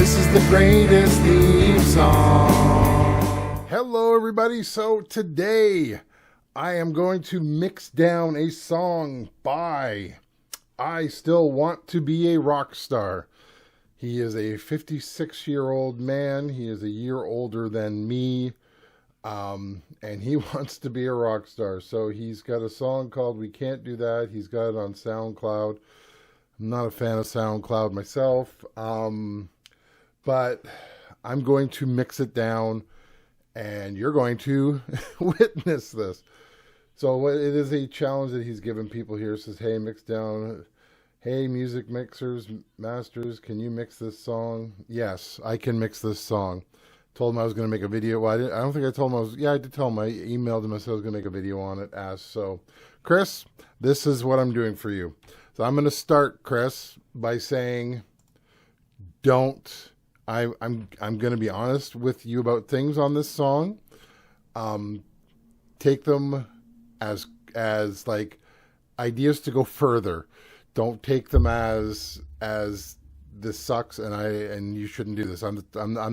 This is the greatest theme song. Hello, everybody. So today I am going to mix down a song by I Still Want to Be a Rock Star. He is a 56-year-old man. He is a year older than me. And he wants to be a rock star. So he's got a song called We Can't Do That. He's got it on SoundCloud. I'm not a fan of SoundCloud myself. But I'm going to mix it down, and you're going to witness this. So it is a challenge that he's given people here. It says, hey, mix down. Hey, music mixers, masters, can you mix this song? Yes, I can mix this song. Told him I was going to make a video. Well, I don't think I told him I was. Yeah, I did tell him. I emailed him. I said I was going to make a video on it. So, Chris, this is what I'm doing for you. So I'm going to start, Chris, by saying, don't. I'm going to be honest with you about things on this song. Take them as like ideas to go further. Don't take them as this sucks and you shouldn't do this. I'm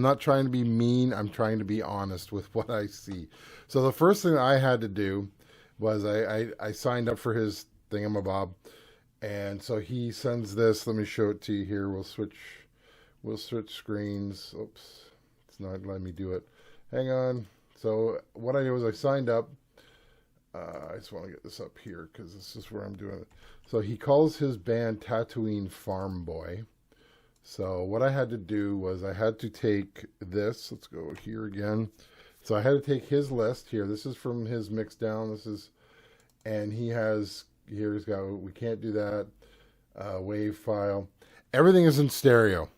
not trying to be mean. I'm trying to be honest with what I see. So the first thing I had to do was I signed up for his thingamabob, and so he sends this. Let me show it to you here. We'll switch screens. Oops, it's not letting me do it. Hang on. So what I did was I signed up. I just want to get this up here because this is where I'm doing it. So he calls his band Tatooine Farm Boy. So what I had to do was I had to take this. Let's go here again. So I had to take his list here. This is from his mixdown. And he's got We Can't Do That, wave file. Everything is in stereo.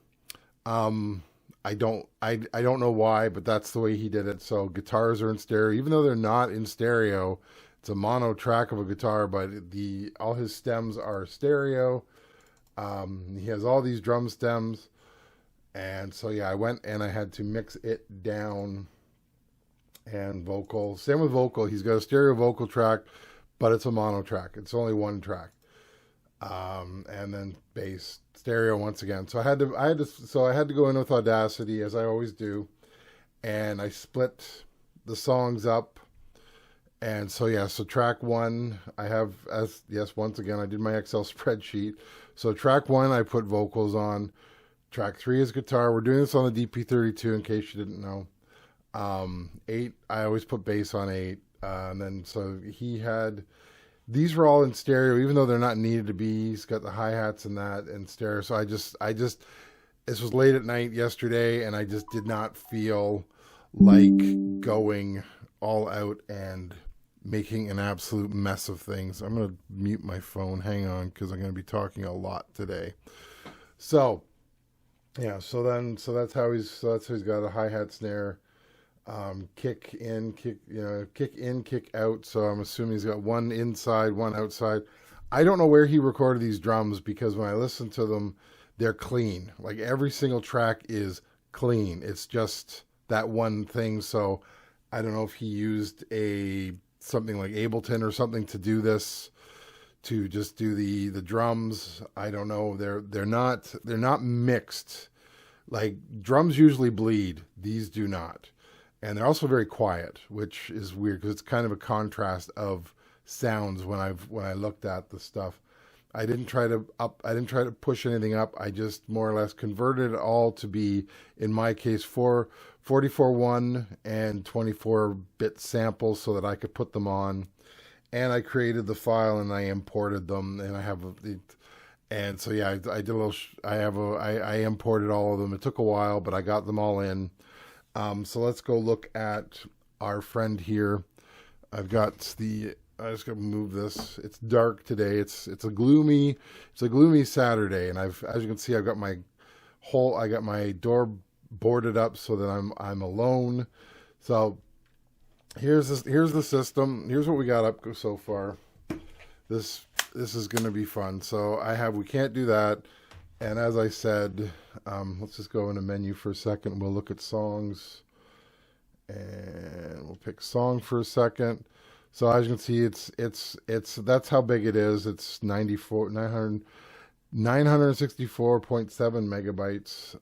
I don't know why, but that's the way he did it. So guitars are in stereo, even though they're not in stereo. It's a mono track of a guitar, but all his stems are stereo. He has all these drum stems, and so yeah, I went and I had to mix it down. And vocal, same with vocal. He's got a stereo vocal track, but it's a mono track. It's only one track. And then bass stereo once again. So I had to go in with Audacity, as I always do, and I split the songs up. And so so track one I have once again I did my Excel spreadsheet. So track one I put vocals on. Track three is guitar. We're doing this on the DP32 in case you didn't know. 8 I always put bass on 8, and then so he had. These were all in stereo, even though they're not needed to be. He's got the hi-hats and that in stereo. So I just, this was late at night yesterday, and I just did not feel like going all out and making an absolute mess of things. I'm going to mute my phone. Hang on, because I'm going to be talking a lot today. So, yeah, so that's how he's got a hi-hat snare. Kick in, kick out. So I'm assuming he's got one inside, one outside. I don't know where he recorded these drums, because when I listen to them, they're clean. Like every single track is clean. It's just that one thing. So I don't know if he used something like Ableton or something to do this, to just do the drums. I don't know. They're not mixed. Like drums usually bleed. These do not. And they're also very quiet, which is weird because it's kind of a contrast of sounds when I looked at the stuff. I didn't try to push anything up. I just more or less converted it all to be, in my case, 44.1 and 24-bit samples so that I could put them on. And I created the file and I imported them, and and so yeah, I did a little. I imported all of them. It took a while, but I got them all in. So let's go look at our friend here. I just got to move this. It's dark today. It's a gloomy Saturday, and as you can see, I've got my door boarded up so that I'm alone. So here's the system. Here's what we got up so far. This is going to be fun. So We Can't Do That. And as I said, let's just go in a menu for a second. We'll look at songs, and we'll pick song for a second. So as you can see, it's that's how big it is. It's 900 964.7 megabytes.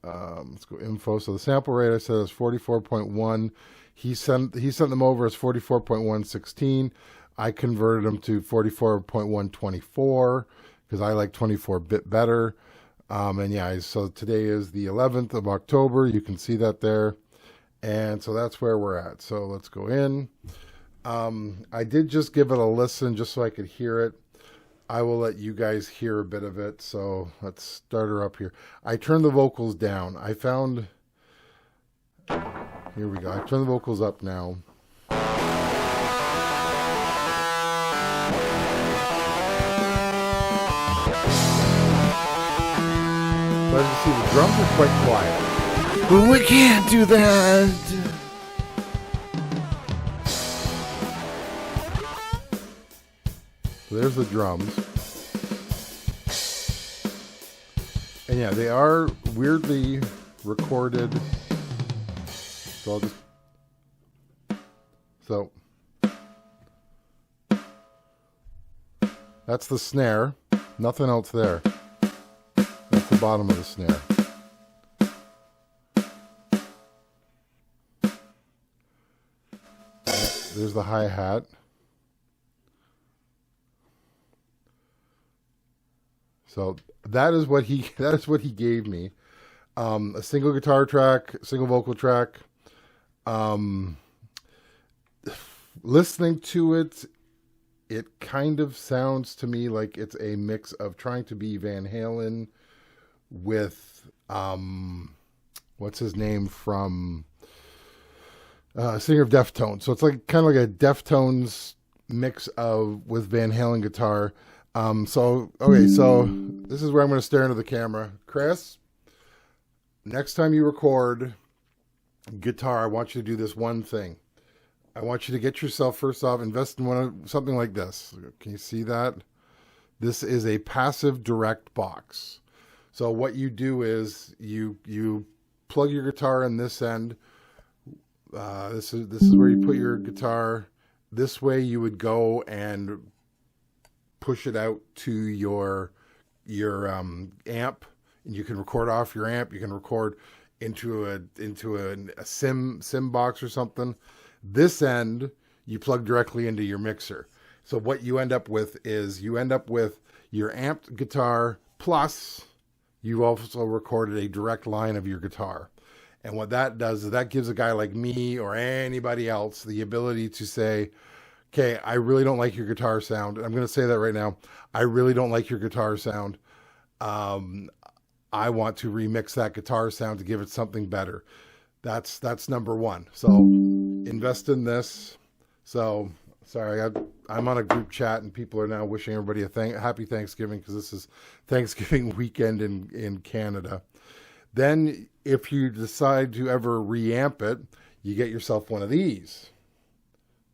Let's go info. So the sample rate I said is 44.1. He sent them over as 44.116. I converted them to 44.124 because I like 24-bit better. And yeah, so today is the 11th of October. You can see that there. And so that's where we're at. So let's go in. I did just give it a listen just so I could hear it. I will let you guys hear a bit of it. So let's start her up here. I turned the vocals down. I found, here we go. I turned the vocals up now. But as you see, the drums are quite quiet. But we can't do that. So there's the drums. And yeah, they are weirdly recorded. So I'll just... So... That's the snare. Nothing else there. That's the bottom of the snare. There's the hi-hat. So that is what he gave me. A single guitar track, single vocal track. Listening to it, it kind of sounds to me like it's a mix of trying to be Van Halen with what's his name from singer of Deftones. So it's like kind of like a Deftones mix of with Van Halen guitar. So this is where I'm going to stare into the camera. Chris, next time you record guitar, I want you to do this one thing. I want you to get yourself, first off, invest in something like this. Can you see that? This is a passive direct box. So what you do is you plug your guitar in this end. This is where you put your guitar. This way you would go and push it out to your amp, and you can record off your amp. You can record into a sim box or something. This end you plug directly into your mixer. So what you end up with is your amped guitar plus you also recorded a direct line of your guitar. And what that does is that gives a guy like me or anybody else the ability to say, okay, I really don't like your guitar sound. I'm going to say that right now. I really don't like your guitar sound. I want to remix that guitar sound to give it something better. That's number one. So invest in this. So sorry, I'm on a group chat and people are now wishing everybody a happy Thanksgiving because this is Thanksgiving weekend in Canada. Then if you decide to ever reamp it, you get yourself one of these.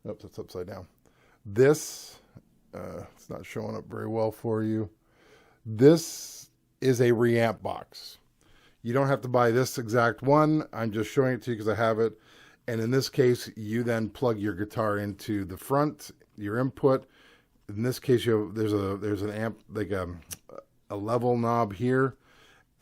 Oops, that's upside down. This, it's not showing up very well for you. This is a reamp box. You don't have to buy this exact one. I'm just showing it to you because I have it. And in this case, you then plug your guitar into the front, your input. In this case, there's an amp, like a level knob here,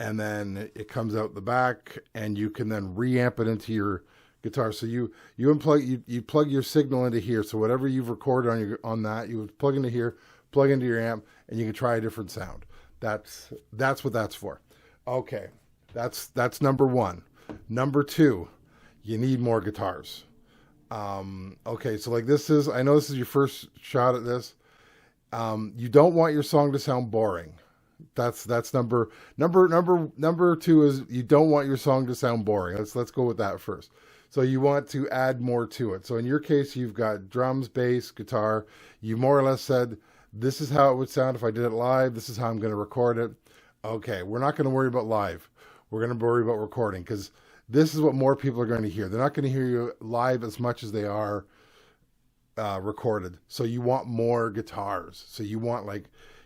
and then it comes out the back, and you can then reamp it into your guitar. So you plug your signal into here. So whatever you've recorded on that, you would plug into here, plug into your amp, and you can try a different sound. That's what that's for. Okay, that's number one. Number two, you need more guitars. Okay, so like I know this is your first shot at this. You don't want your song to sound boring. That's number two is you don't want your song to sound boring. Let's go with that first. So you want to add more to it. So in your case, you've got drums, bass, guitar. You more or less said, this is how it would sound if I did it live. This is how I'm going to record it. Okay, we're not going to worry about live. We're going to worry about recording because this is what more people are going to hear. They're not going to hear you live as much as they are recorded. So you want more guitars. So you want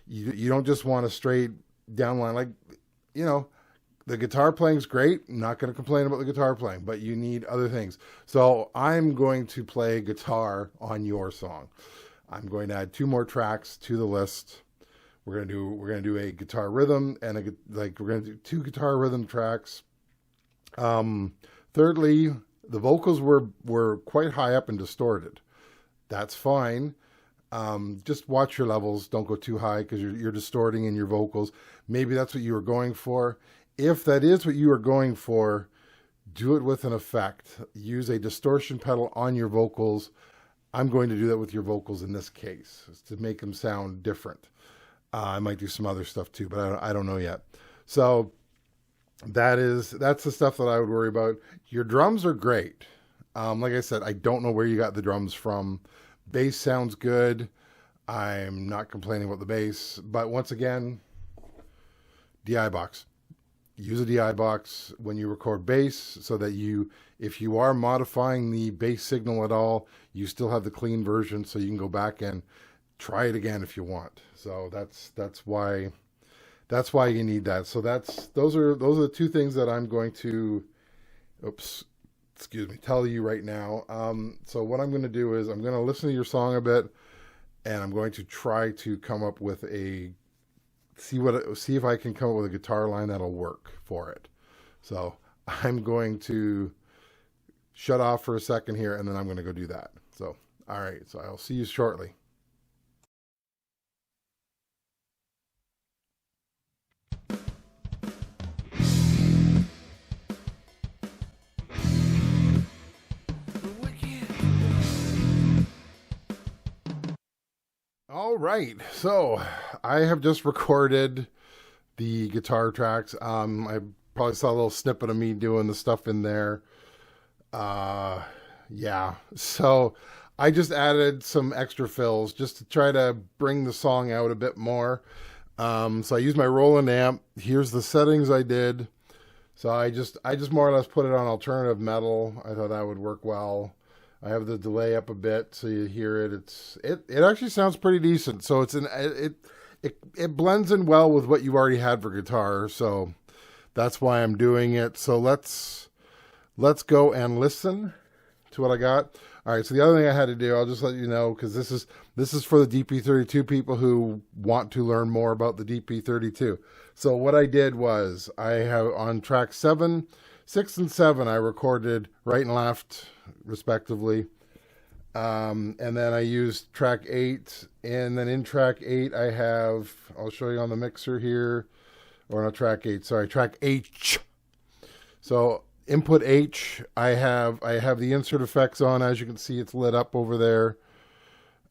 you don't just want a straight downline. Like, the guitar playing's great. I'm not going to complain about the guitar playing, but you need other things. So I'm going to play guitar on your song. I'm going to add 2 more tracks to the list. we're gonna do a guitar rhythm and we're gonna do two guitar rhythm tracks. Thirdly, the vocals were quite high up and distorted. That's fine. Just watch your levels. Don't go too high because you're distorting in your vocals. Maybe that's what you were going for. If that is what you are going for, do it with an effect. Use a distortion pedal on your vocals. I'm going to do that with your vocals in this case to make them sound different. I might do some other stuff too, but I don't know yet. So that's the stuff that I would worry about. Your drums are great. Like I said, I don't know where you got the drums from. Bass sounds good. I'm not complaining about the bass, but once again, DI box. Use a DI box when you record bass so that if you are modifying the bass signal at all, you still have the clean version so you can go back and try it again if you want. So that's why you need that. So those are the two things that I'm going to tell you right now. So what I'm going to do is I'm going to listen to your song a bit, and I'm going to try to come up with see if I can come up with a guitar line that'll work for it. So I'm going to shut off for a second here, and then I'm going to go do that. So, all right. So I'll see you shortly. All right, so I have just recorded the guitar tracks. I probably saw a little snippet of me doing the stuff in there. Yeah, so I just added some extra fills just to try to bring the song out a bit more. So I used my Roland amp. Here's the settings I did. So I just more or less put it on alternative metal. I thought that would work well. I have the delay up a bit so you hear it. It actually sounds pretty decent. So it blends in well with what you already had for guitar. So that's why I'm doing it. So let's go and listen to what I got. All right. So the other thing I had to do, I'll just let you know, because this is for the DP32 people who want to learn more about the DP32. So what I did was I have on track 7, 6, and 7, I recorded right and left respectively. And then I used track 8, and then in track 8 I'll show you on the mixer here, or not track 8, sorry, track H. So input H, I have the insert effects on. As you can see, it's lit up over there.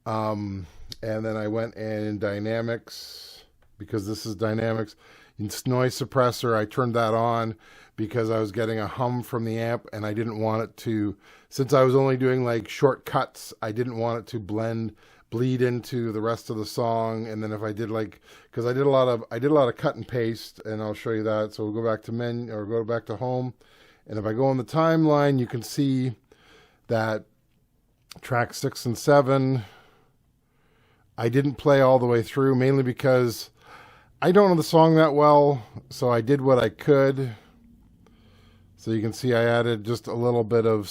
And then I went in dynamics, because this is dynamics. In noise suppressor, I turned that on because I was getting a hum from the amp, and I didn't want it to, since I was only doing like short cuts, I didn't want it to bleed into the rest of the song. And then if I did because I did a lot of cut and paste, and I'll show you that. So we'll go back to menu, or go back to home. And if I go on the timeline, you can see that track 6 and 7, I didn't play all the way through, mainly because I don't know the song that well. So I did what I could. So you can see I added just a little bit of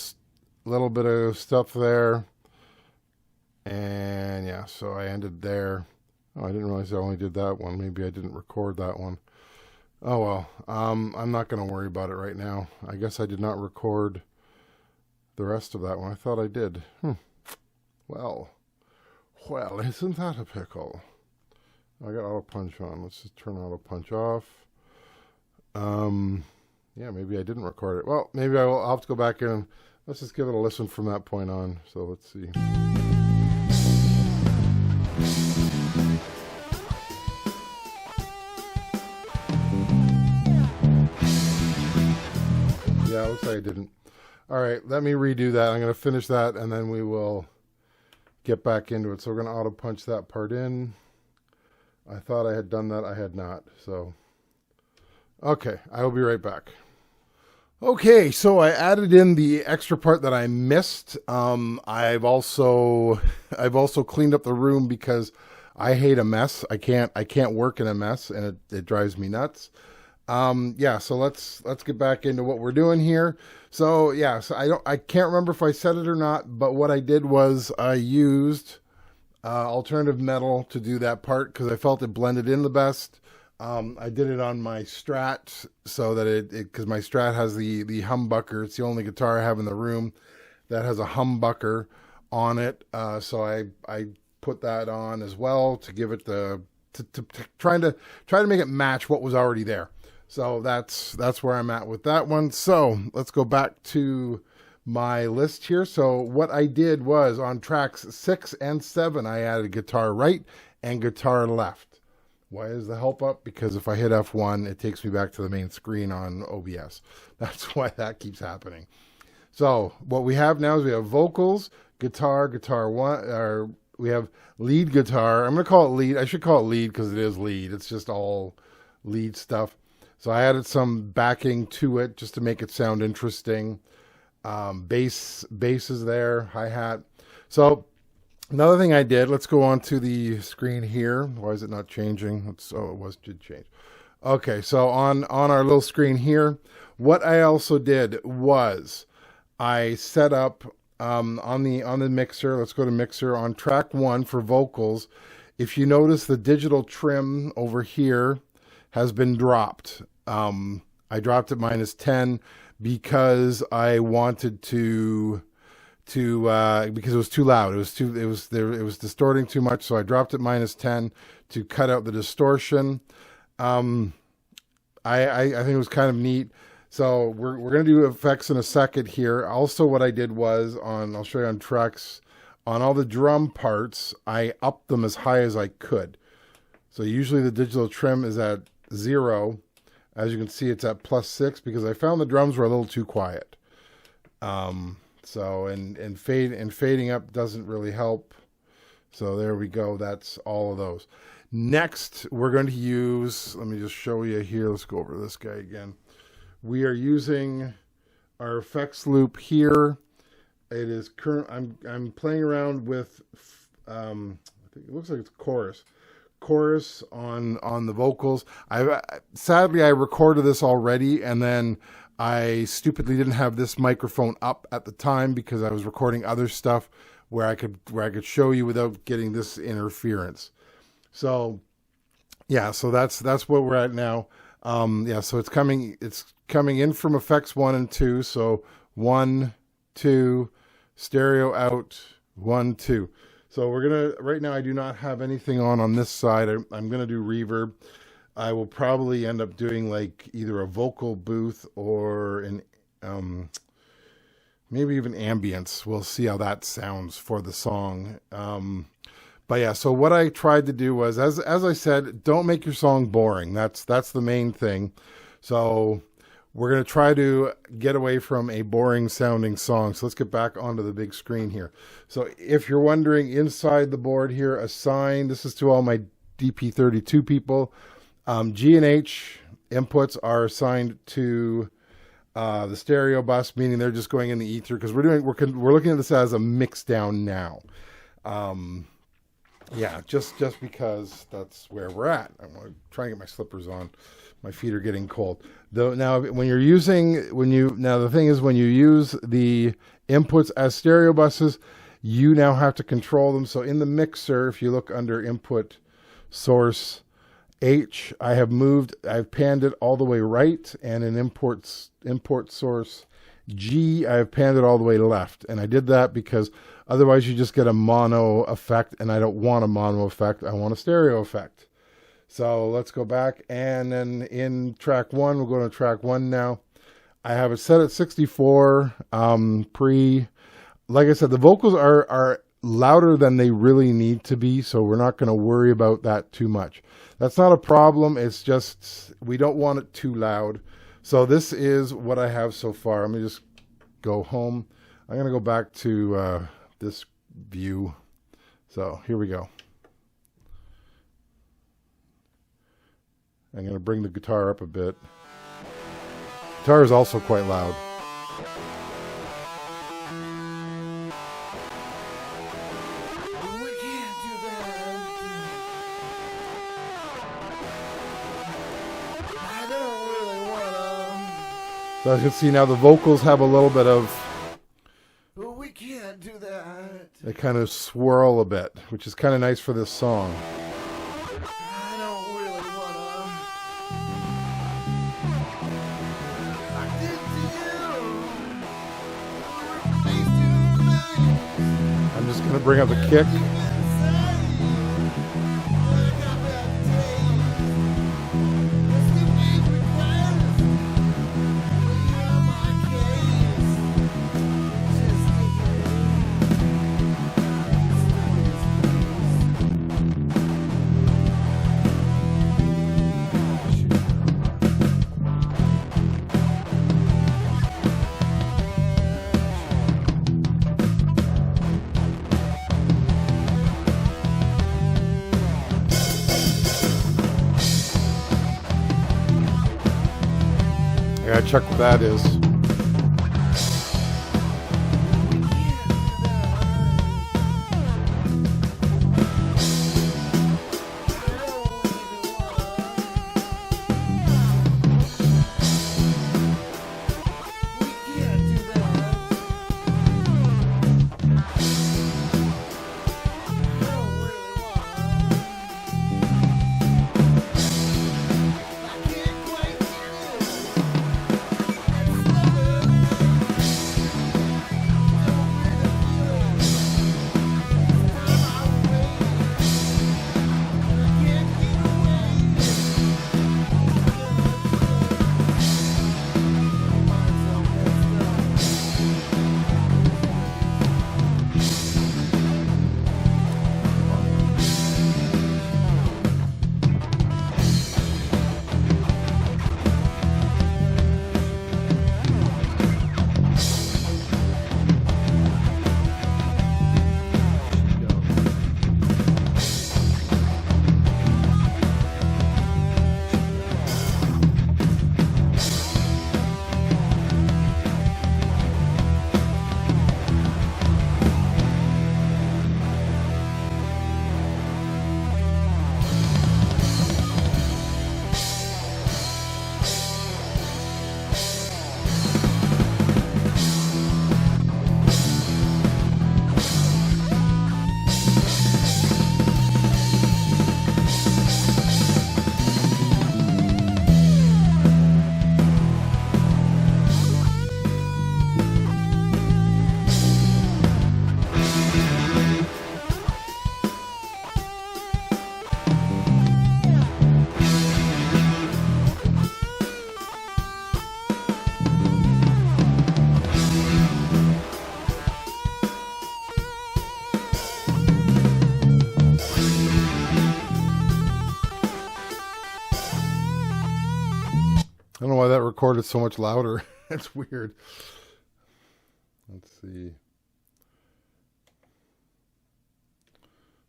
stuff there. And yeah, so I ended there. Oh, I didn't realize I only did that one. Maybe I didn't record that one. Oh well, I'm not going to worry about it right now. I guess I did not record the rest of that one. I thought I did. Well, isn't that a pickle? I got auto punch on. Let's just turn auto punch off. Yeah, maybe I didn't record it. Well, maybe I'll have to go back and let's just give it a listen from that point on. So let's see. Yeah, looks like I didn't. All right, let me redo that. I'm going to finish that, and then we will get back into it. So we're going to auto punch that part in. I thought I had done that. I had not. So, okay, I will be right back. Okay, so I added in the extra part that I missed. I've also cleaned up the room because I hate a mess. I can't work in a mess, and it drives me nuts. Yeah, so let's get back into what we're doing here. So yeah, so I can't remember if I said it or not, but what I did was I used alternative metal to do that part because I felt it blended in the best. I did it on my Strat so that because my Strat has the humbucker. It's the only guitar I have in the room that has a humbucker on it. So I put that on as well to give it the to try to make it match what was already there. So that's where I'm at with that one. So let's go back to my list here. So what I did was on tracks 6 and 7, I added guitar right and guitar left. Why is the help up? Because if I hit F1, it takes me back to the main screen on OBS. That's why that keeps happening. So what we have now is we have vocals, guitar one, or we have lead guitar. I'm going to call it lead. I should call it lead because it is lead. It's just all lead stuff. So I added some backing to it just to make it sound interesting. Bass is there, hi-hat. So another thing I did, let's go on to the screen here. Why is it not changing? Did change. Okay, so on our little screen here, what I also did was I set up on the mixer. Let's go to mixer on track 1 for vocals. If you notice, the digital trim over here has been dropped. I dropped it -10 because I wanted to because it was too loud. It was distorting too much, so I dropped it -10 to cut out the distortion. I think it was kind of neat. So we're going to do effects in a second here. Also, what I did was I'll show you on tracks, on all the drum parts, I upped them as high as I could. So usually the digital trim is at 0. As you can see, it's at +6 because I found the drums were a little too quiet. So fading up doesn't really help. So there we go. That's all of those. Next, we're going to use, let me just show you here. Let's go over this guy again. We are using our effects loop here. It is current. I'm playing around with. I think it looks like it's chorus on the vocals. Sadly I recorded this already, and then I stupidly didn't have this microphone up at the time because I was recording other stuff where I could show you without getting this interference. So yeah, so that's where we're at now. Yeah, so it's coming in from effects 1 and 2. So 1, 2, stereo out, 1, 2. So right now I do not have anything on this side. I'm gonna do reverb. I will probably end up doing like either a vocal booth or maybe even ambience. We'll see how that sounds for the song. But yeah, so what I tried to do was, as I said, don't make your song boring. That's the main thing. So we're going to try to get away from a boring sounding song. So let's get back onto the big screen here. So if you're wondering, inside the board here, assign, this is to all my DP32 people. G and H inputs are assigned to the stereo bus, meaning they're just going in the ether, because we're looking at this as a mixdown now. Yeah, just because that's where we're at. I'm going to try and get my slippers on. My feet are getting cold. Though now, the thing is, when you use the inputs as stereo buses, you now have to control them. So in the mixer, if you look under input source H, I've panned it all the way right, and in import source G, I've panned it all the way left. And I did that because otherwise you just get a mono effect, and I don't want a mono effect. I want a stereo effect. So let's go back, and then in track 1, we'll go to track 1 now. I have it set at 64 like I said, the vocals are louder than they really need to be, so we're not going to worry about that too much. That's not a problem. It's just we don't want it too loud. So this is what I have so far. Let me just go home. I'm going to go back to this view. So here we go. I'm going to bring the guitar up a bit. Guitar is also quite loud. So as you can see now, the vocals have a little bit of we can't do that. They kind of swirl a bit, which is kind of nice for this song. I don't really wanna. I did to you. I'm just going to bring up the kick. I gotta check what that is. I don't know why that recorded so much louder. That's weird. Let's see.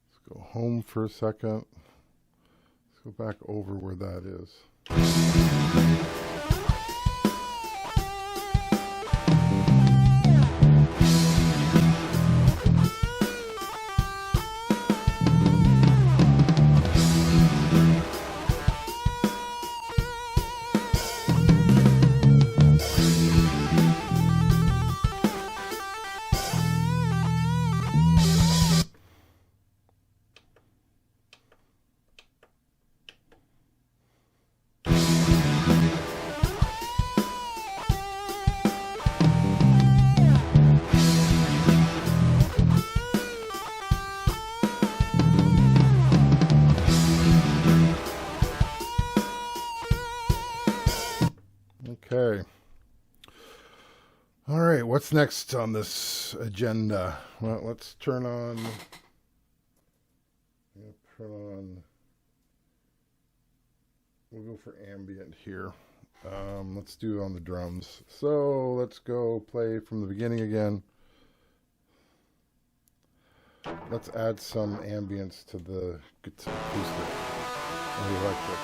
Let's go home for a second. Let's go back over where that is. Okay. All right, what's next on this agenda? Well, let's turn on... We'll go for ambient here. Let's do it on the drums. So let's go play from the beginning again. Let's add some ambience to the guitar acoustic and the electric.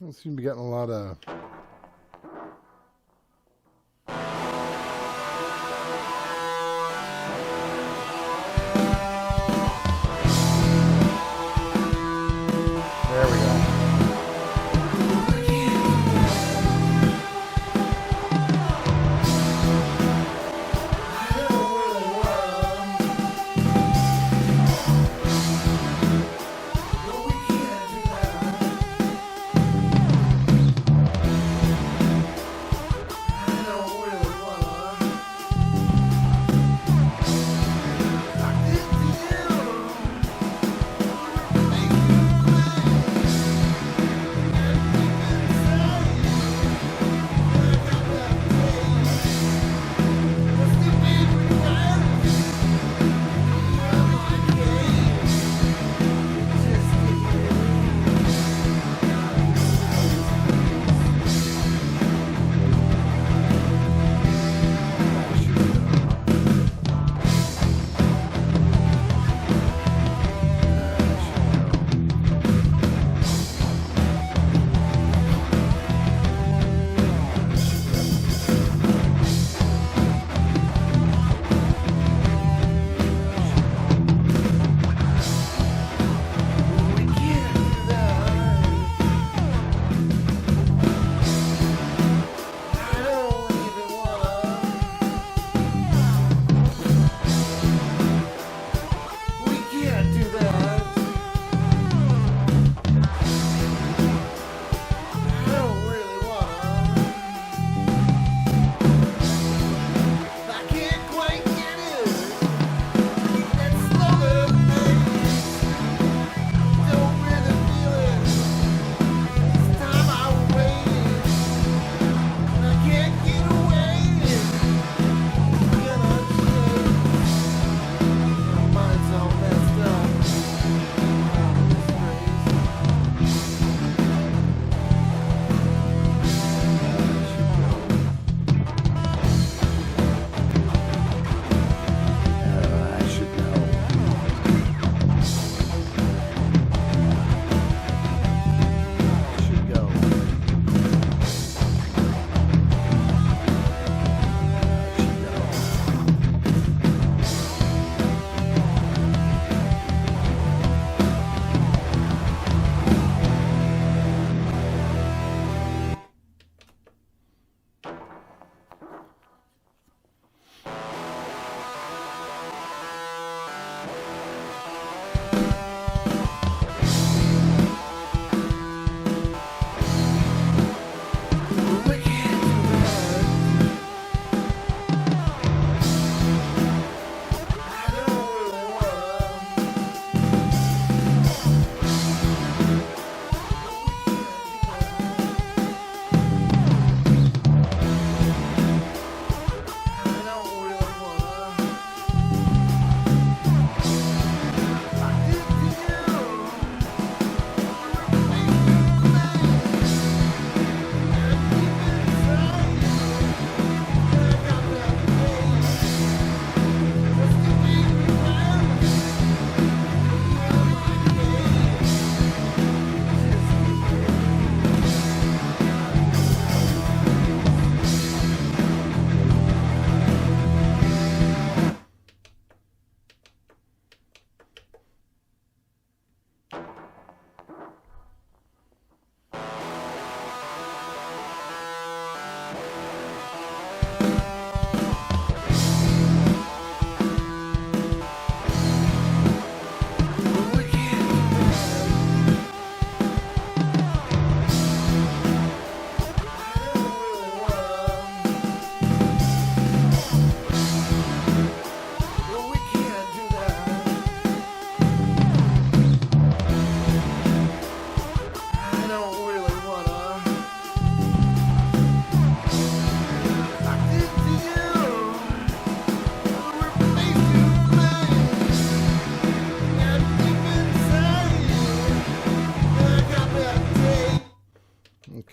don't seem to be getting a lot of... There we go.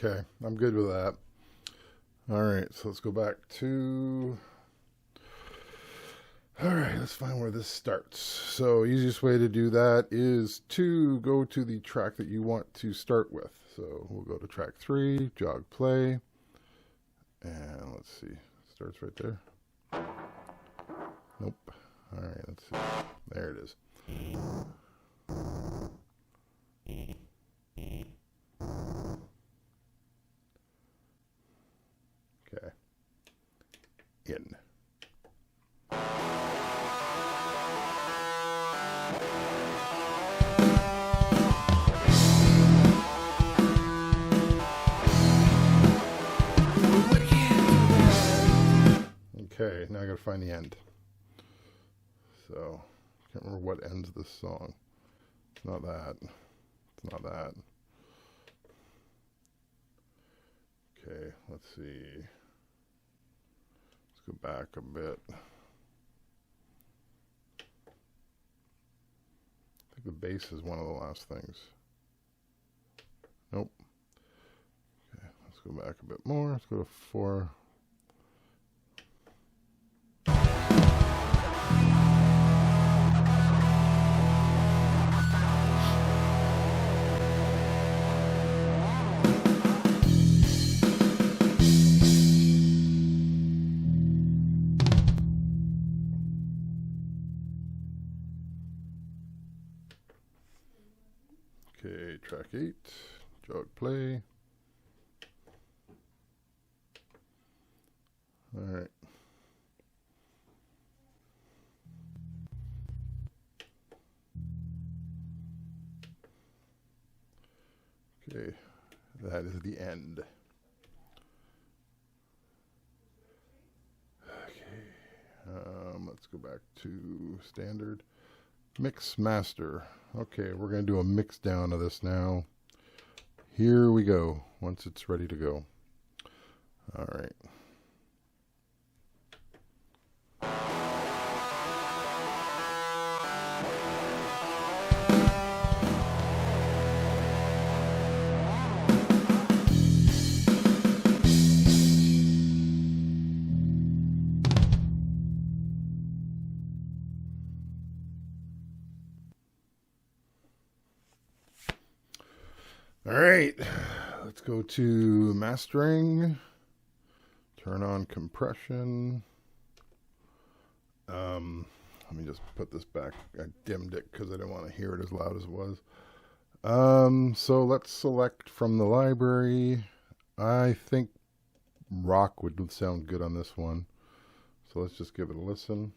Okay, I'm good with that. All right, so let's go back to... All right, let's find where this starts. So easiest way to do that is to go to the track that you want to start with. So we'll go to track 3, jog play, and let's see, starts right there. Nope. All right, let's see. There it is. Okay. In. Okay, now I gotta find the end. So, can't remember what ends this song. It's not that. It's not that. Okay, let's see. Let's go back a bit. I think the bass is one of the last things. Nope. Okay, let's go back a bit more. Let's go to 4. Okay, track 8, jog play. All right. Okay, that is the end. Okay, let's go back to standard. Mix master. Okay, we're going to do a mix down of this now. Here we go, once it's ready to go. All right. All right, let's go to mastering, turn on compression. Let me just put this back. I dimmed it because I didn't want to hear it as loud as it was. So let's select from the library. I think rock would sound good on this one. So let's just give it a listen.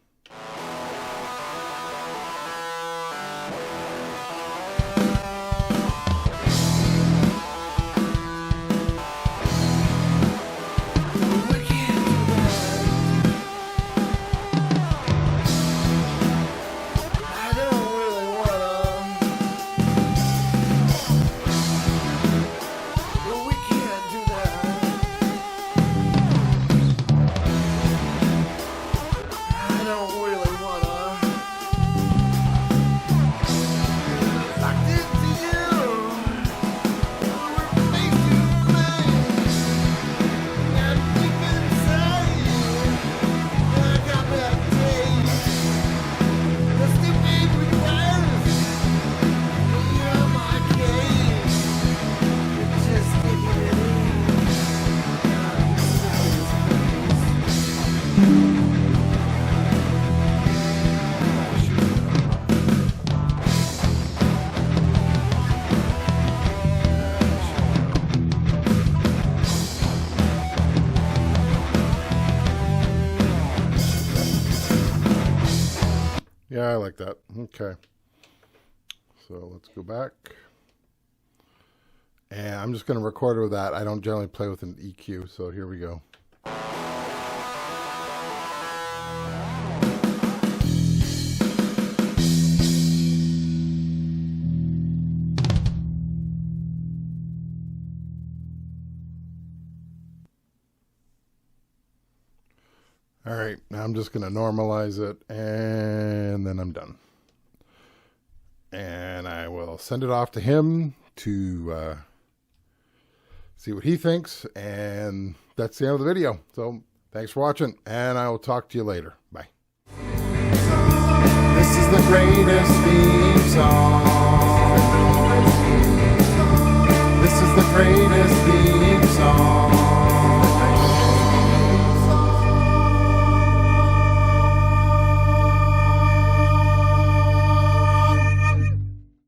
Yeah, I like that. Okay. So let's go back. And I'm just going to record it with that. I don't generally play with an EQ, so here we go. All right, now I'm just going to normalize it, and then I'm done. And I will send it off to him to see what he thinks, and that's the end of the video. So thanks for watching, and I will talk to you later. Bye. This is the greatest theme song. This is the train